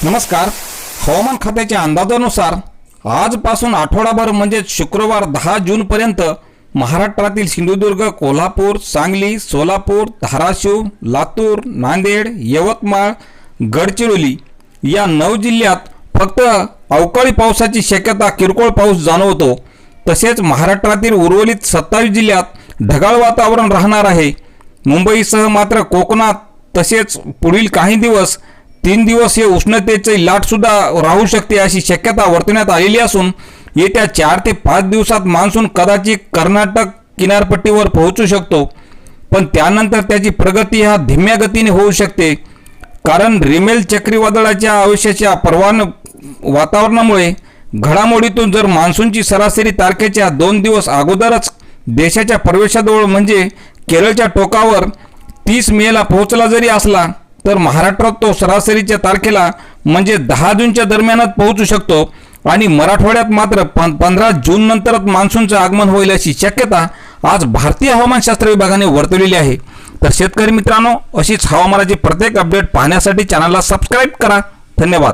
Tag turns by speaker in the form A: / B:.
A: नमस्कार. हवामान खात्याच्या अंदाजानुसार आजपासून आठवडाभर म्हणजे शुक्रवार 10 जूनपर्यंत महाराष्ट्रातील सिंधुदुर्ग, कोल्हापूर, सांगली, सोलापूर, धाराशिव, लातूर, नांदेड, यवतमाळ, गडचिरोली या 9 जिल्ह्यात फक्त अवकाळी पावसाची शक्यता, किरकोळ पाऊस जाणवतो. तसेच महाराष्ट्रातील उर्वरित 27 जिल्ह्यात ढगाळ वातावरण राहणार आहे. मुंबईसह मात्र कोकणात तसेच पुढील काही दिवस 3 दिवस हे उष्णतेची लाट सुद्धा राहू शकते अशी शक्यता वर्तवण्यात आलेली असून येत्या 4 ते 5 दिवसात मान्सून कदाचित कर्नाटक किनारपट्टीवर पोहोचू शकतो. पण त्यानंतर त्याची प्रगती ह्या धीम्या गतीने होऊ शकते, कारण रिमेल चक्रीवादळाच्या आयुष्याच्या वातावरणामुळे घडामोडीतून जर मान्सूनची सरासरी तारखेच्या 2 दिवस अगोदरच देशाच्या प्रवेशाजवळ म्हणजे केरळच्या टोकावर 30 मेला पोहोचला जरी असला तर महाराष्ट्रात तो सरासरीच्या तारखेला म्हणजे 10 जूनच्या दरम्यानच पोहोचू शकतो आणि मराठवाड्यात मात्र 15 जून नंतरच मान्सूनचं आगमन होईल अशी शक्यता आज भारतीय हवामानशास्त्र विभागाने वर्तवलेली आहे. तर शेतकरी मित्रांनो, अशीच हवामानाची प्रत्येक अपडेट पाहण्यासाठी चॅनलला सबस्क्राईब करा. धन्यवाद.